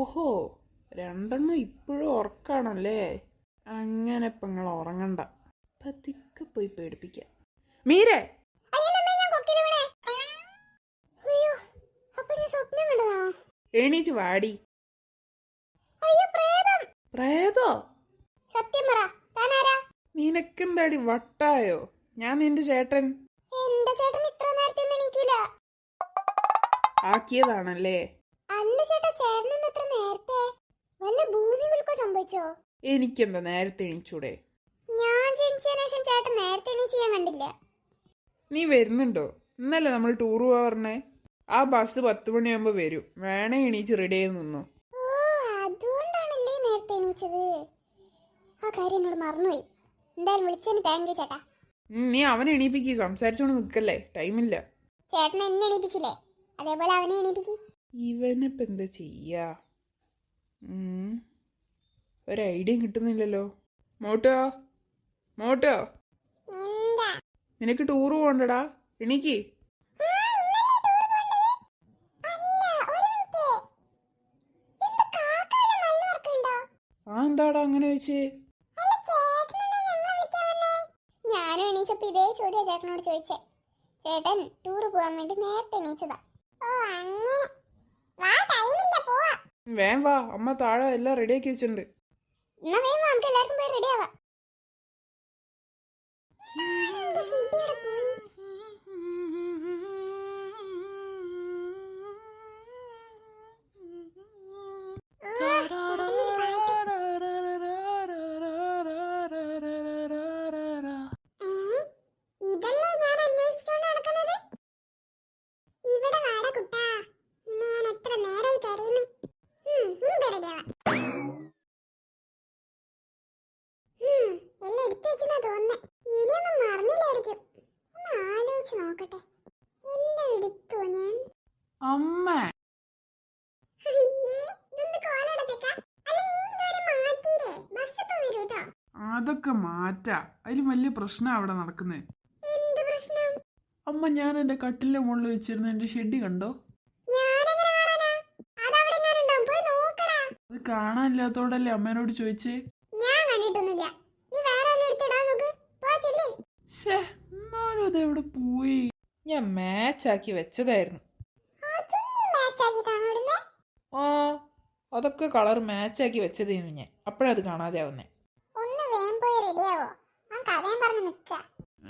ഓഹോ, രണ്ടെണ്ണം ഇപ്പോഴും ഉറക്കാണല്ലേ? അങ്ങനെ ഇപ്പം നിങ്ങൾ ഉറങ്ങണ്ട, പതുക്കെ പോയി പേടിപ്പിക്കാം. മീരേ, എണീച്ച് വാടി. പ്രേതോ? സത്യം പറ, താനാരാ? നിനക്കെന്താടി വട്ടായോ? ഞാൻ നിന്റെ ചേട്ടൻ. എന്റെ ചേട്ടൻ ഇത്ര നേരത്തെ എണീക്കൂല. ആക്കിയതാണല്ലേ? അല്ല ചേട്ടാ, ചേട്ടൻ ഇത്ര നേരത്തെ? വല്ല ഭൂമി കുലുക്കം സംഭവിച്ചോ? എനിക്കെന്താ നേരത്തെ എണീച്ചൂടെ? ഞാൻ ജനിച്ചതിന് ശേഷം ചേട്ടൻ നേരത്തെ എണീച്ച് ഞാൻ കണ്ടില്ല. നീ വരുന്നുണ്ടോ? ഇന്നല്ലേ നമ്മൾ ടൂർ പോവാ പറഞ്ഞേ? ആ ബസ് 10 മണിയാകുമ്പോ വരും. വേണേ എണീച്ച് റെഡി ആയി നിന്നു. ഓ, അതുകൊണ്ടാണല്ലേ നേരത്തെ എണീച്ചത്. ആ കാര്യം എന്നോട് മറന്നുപോയി. എന്തായാലും വിളിച്ചതിന് താങ്ക് യു ചേട്ടാ. നീ അവനെ എണീപ്പിക്ക്, സംസാരിച്ചോണ്ട് നിക്കല്ലേ, ടൈമില്ല. ചേട്ടൻ എന്നെ എണീപ്പിച്ചില്ലേ, അതേപോലെ അവനെ എണീപ്പിക്ക്. ഇവനിപ്പോ എന്താ ചെയ്യാ? ഒരു ഐഡിയ കിട്ടുന്നില്ലല്ലോ. മോട്ടോ, മോട്ടോ, നിനക്ക് ടൂർ പോണ്ടടാ, എണീക്ക്. ആ എന്താടാ അങ്ങനെ വെച്ച്? ഞാനും എണീച്ചപ്പോ ഇതേ ചോദ്യം ചേട്ടനോട് ചോദിച്ചേ. ചേട്ടൻ ടൂർ പോവാൻ വേണ്ടി നേരത്തെ എണീച്ചതാ. വേം വാ, അമ്മ താഴെ എല്ലാം റെഡിയാക്കി വെച്ചിട്ടുണ്ട്. എന്നാ വേഗം നമുക്ക് എല്ലാവർക്കും പോയി റെഡി ആവാം. അമ്മ അതൊക്കെ മാറ്റാ, അതിലും വലിയ പ്രശ്നം അവിടെ നടക്കുന്നേ. അമ്മ, ഞാൻ എന്റെ കട്ടിലിന്റെ മുകളിൽ വെച്ചിരുന്ന എന്റെ ഷെഡ് കണ്ടോ? അത് കാണാനില്ലാത്തോടല്ലേ അമ്മേനോട് ചോദിച്ചേ. എന്നാലും അതെവിടെ പോയി? ഞാൻ മാച്ചാക്കി വെച്ചതായിരുന്നു. ആ, അതൊക്കെ കളർ മാച്ചാക്കി വെച്ചതായിരുന്നു ഞാൻ. അപ്പോഴത് കാണാതെ ആവുന്നേ.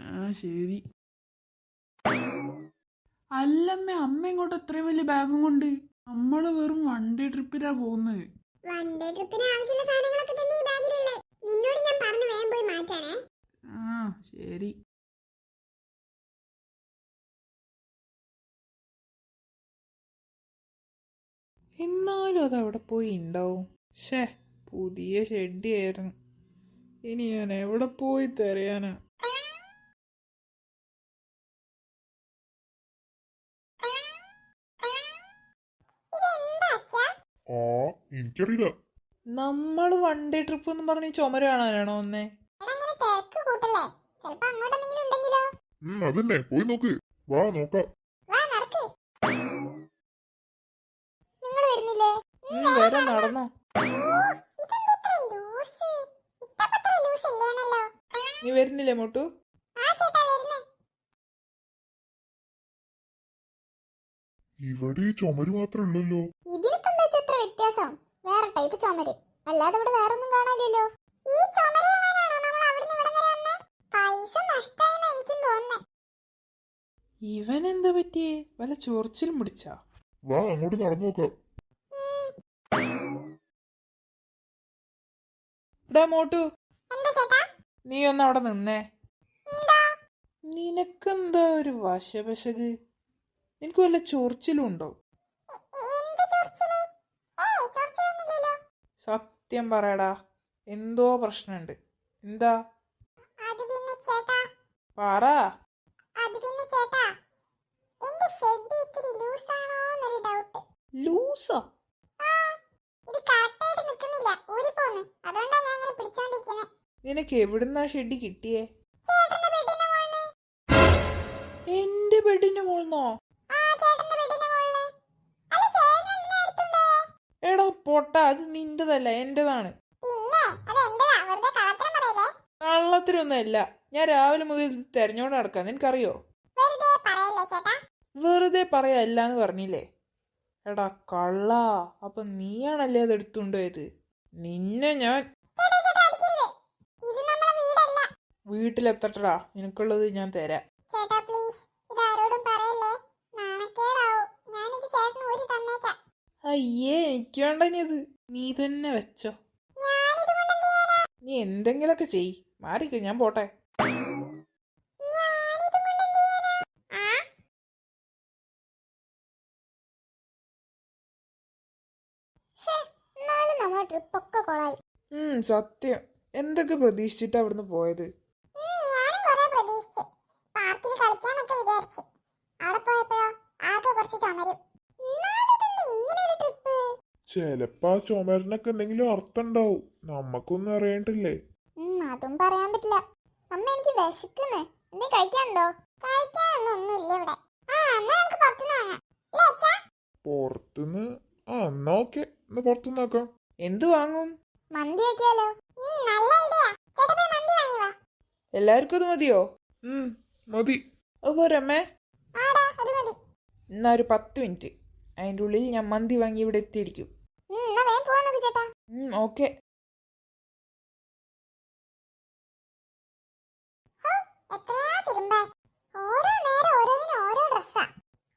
ആ ശരി. അല്ലമ്മ, അമ്മ ഇങ്ങോട്ട് എത്രയും വലിയ ബാഗും കൊണ്ട്? നമ്മള് വെറും 1 ഡേ ട്രിപ്പിനാ പോകുന്നത്. ആ ശരി. എന്നാലും അതവിടെ പോയി ഉണ്ടാവും. പുതിയ ഷെഡിയായിരുന്നു. ഇനി ഞാൻ എവിടെ പോയി തിരയാനാ? എനിക്കറിയില്ല. നമ്മള് 1 ഡേ ട്രിപ്പ് എന്ന് പറഞ്ഞ് ചുമര കാണാനാണോ ഒന്നേ? അതന്നെ, പോയി നോക്ക്. വാ നോക്കാം. വരാൻ നടന്നോ? നീ വരുന്നില്ലേ മോട്ടു? ഇവിടെ ഈ ചുമര് മാത്രമല്ലല്ലോ. വ്യത്യാസം വേറെ ടൈപ്പ് ചുമര്, അല്ലാതെ ഇവിടെ വേറെ ഒന്നും കാണാനില്ലല്ലോ. ഈ ചുമര് കാണാനാണോ നമ്മൾ അവിടുന്ന് ഇവിടെ വരെ വന്നേ? പൈസ നഷ്ടായെന്ന് എനിക്കും തോന്നുന്നേ. ഇവൻ എന്താ പറ്റിയേ? വല്ല ചൊറിച്ചിലും പിടിച്ചാ? വാ, അങ്ങോട്ട് നടന്നു നോക്കാം. ഇടാ മോട്ടു, നീ ഒന്ന് അവിടെ നിന്നേ. നിനക്കെന്താ ഒരു വശപശക്? നിനക്ക് വല്ല ചൊറിച്ചിലും ഉണ്ടോ? സത്യം പറയടാ, എന്തോ പ്രശ്നമുണ്ട്. എന്താ? പറ. ലൂസോ? നിനക്ക് എവിടുന്നാ ഷെഡ് കിട്ടിയേ? എന്റെ ബെഡിന്റെ മോൾന്നോ? എടാ പൊട്ട, അത് നിന്റെതല്ല, എന്റേതാണ്. പിന്നെ അത് എന്റേതാ, വെറുതെ കള്ളത്തരം പറയല്ലേ. കള്ളത്തിനൊന്നുമല്ല. ഞാൻ രാവിലെ മുതൽ ഇത് തെരഞ്ഞോണ്ട് നടക്കാം, നിനക്കറിയോ? വെറുതെ പറയല്ലേ ചേട്ടാ. വെറുതെ പറയല്ല എന്ന് പറഞ്ഞില്ലേ? എടാ കള്ള, അപ്പൊ നീയാണല്ലേ അത് എടുത്തുകൊണ്ടുപോയത്? നിന്നെ ഞാൻ ചേട്ടാ ചേട്ടാ അടിക്കരുത്, ഇത് നമ്മുടെ വീടല്ല. വീട്ടിലെത്തട്ടടാ, നിനക്കുള്ളത് ഞാൻ തരാം. ചേട്ടാ പ്ലീസ്, ഇത് ആരോടും പറയല്ലേ, നാണക്കേടാവും. ഞാനിത് ചേട്ടന് ഊരി തന്നേക്കാം. അയ്യേ, എനിക്ക് വേണ്ട ഇനി അത്. നീ തന്നെ വെച്ചോ. ഞാനിത് കൊണ്ട് എന്ത് ചെയ്യാനാ? നീ എന്തെങ്കിലുമൊക്കെ ചെയ്. മാറിക്ക്, ഞാൻ പോട്ടെ. ഞാനിത് കൊണ്ട് എന്ത് ചെയ്യാനാ? ആ ശ്ശേ, എന്നാലും നമ്മുടെ ട്രിപ്പൊക്കെ കൊളായി. സത്യം. എന്തൊക്കെ പ്രതീക്ഷിച്ചിട്ടാ അവിടുന്ന് പോയത്? ഞാനും കുറെ പ്രതീക്ഷിച്ച് പാർക്കിൽ കളിക്കാന്നൊക്കെ വിചാരിച്ച്. അവിടെ പോയപ്പോഴോ ആകെ കുറച്ച് ചുമരും. എന്നാലും ഇതെന്താ ഇങ്ങനെ ഒരു ട്രിപ്പ്? ചെലപ്പോ ആ ചുമരിനൊക്കെ എന്തെങ്കിലും അർത്ഥം ഉണ്ടാവും, നമ്മക്കൊന്നും അറിയണ്ടില്ലേ. അതും പറയാൻ പറ്റില്ല. അമ്മ എനിക്ക് വിശക്കുന്നേ, എന്തെങ്കിലും കഴിക്കാനുണ്ടോ? കഴിക്കാനൊന്നും ഒന്നുമില്ല ഇവിടെ. എന്നാ നമുക്ക് പുറത്തുനിന്ന് വാങ്ങാം. ഇല്ലേ അച്ഛാ? പുറത്തുനിന്ന്? എന്നാ ഓക്കെ, എന്നാ പുറത്തുനിന്ന് നോക്കാം. എന്ത് വാങ്ങും? മന്തി ആക്കിയാലോ? നല്ല ഐഡിയ. ചേട്ടാ പോയി മന്തി വാങ്ങി വാ. എല്ലാവർക്കും അത് മതിയോ? മതി. അതുപോരമ്മേ. ആടാ അത് മതി. എന്നാ ഒരു 10 മിനിറ്റ്, അതിൻ്റെ ഉള്ളിൽ ഞാൻ മന്തി വാങ്ങി ഇവിടെ എത്തിയിരിക്കും. എന്നാ വേഗം പോവാൻ നോക്ക് ചേട്ടാ. ഓക്കെ. എത്രയാ തിരുമ്പാൻ? ഓരോ നേരം ഓരോന്നിനും ഓരോ ഡ്രസ്സാ.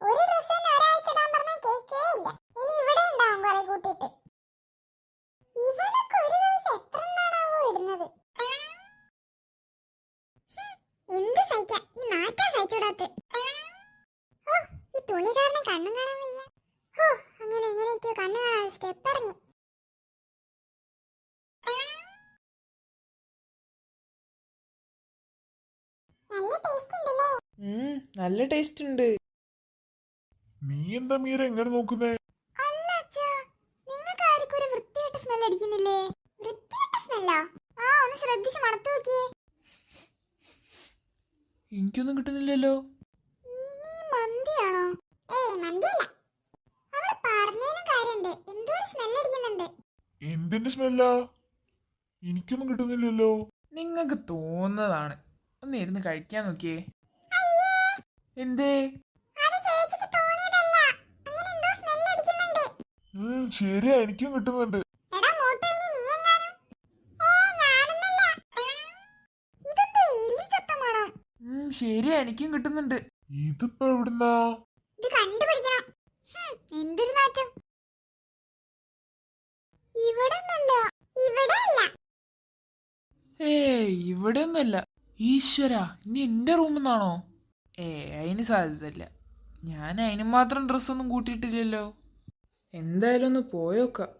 ഒരു ഡ്രസ്സ് തന്നെ ഒരാഴ്ച ഇടാൻ പറഞ്ഞാൽ കേൾക്കേ ഇല്ല. ഇനി ഇവിടെ ഉണ്ടാവും കുറെ കൂട്ടിയിട്ട്. ഇവനൊക്കെ ഒരു ദിവസം എത്ര എണ്ണാണാവോ ഇടുന്നത്? എന്ത് സഹിക്കാം, ഈ നാറ്റാ സഹിച്ചൂടാത്ത. ഈ തുണി കാരണം കണ്ണും കാണാൻ വയ്യ. അങ്ങനെ എങ്ങനെയൊക്കെയോ കണ്ണു കാണാതെ സ്റ്റെപ്പ് ഇറങ്ങി. നല്ല ടേസ്റ്റ് ഉണ്ടല്ലേ? നല്ല ടേസ്റ്റ് ഉണ്ട്. നീ എന്താ മീര എങ്ങനെ നോക്കുന്നേ? അല്ല അച്ഛാ, നിങ്ങൾക്ക് ആർക്കും ഒരു വൃത്തികെട്ട സ്മെൽ അടിക്കുന്നില്ലേ? വൃത്തികെട്ട സ്മെല്ലോ? ഒന്ന് ശ്രദ്ധിച്ച് മണത്ത് നോക്കിയേ. എനിക്കൊന്നും കിട്ടുന്നില്ലല്ലോ. നീ മന്തിയാണോ? ഏയ് മന്തിയല്ല. അവള് പറഞ്ഞതിനും കാര്യമുണ്ട്, എന്തോ ഒരു സ്മെൽ അടിക്കുന്നുണ്ട്. എന്തിന്റെ സ്മെല്ലാ? എനിക്കൊന്നും കിട്ടുന്നില്ലല്ലോ. നിങ്ങൾക്ക് തോന്നുന്നതാണ്. ഒന്ന് ഇരുന്ന് കഴിക്കാൻ നോക്കിയേ. എന്തേ? അത് ചേച്ചിക്ക് തോന്നിയതല്ല, അങ്ങനെ എന്തോ സ്മെൽ അടിക്കുന്നുണ്ട്. ശരിയാ, എനിക്കും കിട്ടുന്നുണ്ട്. എടാ മോട്ടു, ഇനി നീ എങ്ങാനും? ഞാനൊന്നല്ല. ഇതെന്താ എലി ചത്ത മണം? ശരിയാ, എനിക്കും കിട്ടുന്നുണ്ട്. ഇതിപ്പോ എവിടുന്നാ? ഇത് കണ്ടുപിടിക്കണം. എന്തൊരു നാറ്റം. ഇവിടെ ഒന്നല്ല, ഇവിടെ അല്ല. ഇവിടെ ഒന്നുമല്ല. ഈശ്വര, ഇനി എന്റെ റൂമിൽ നിന്നാണോ? അതിന് സാധ്യതയില്ല. ഞാൻ അതിന് മാത്രം ഡ്രസ്സൊന്നും കൂട്ടിയിട്ടില്ലല്ലോ. എന്തായാലും ഒന്ന് പോയോക്കാം.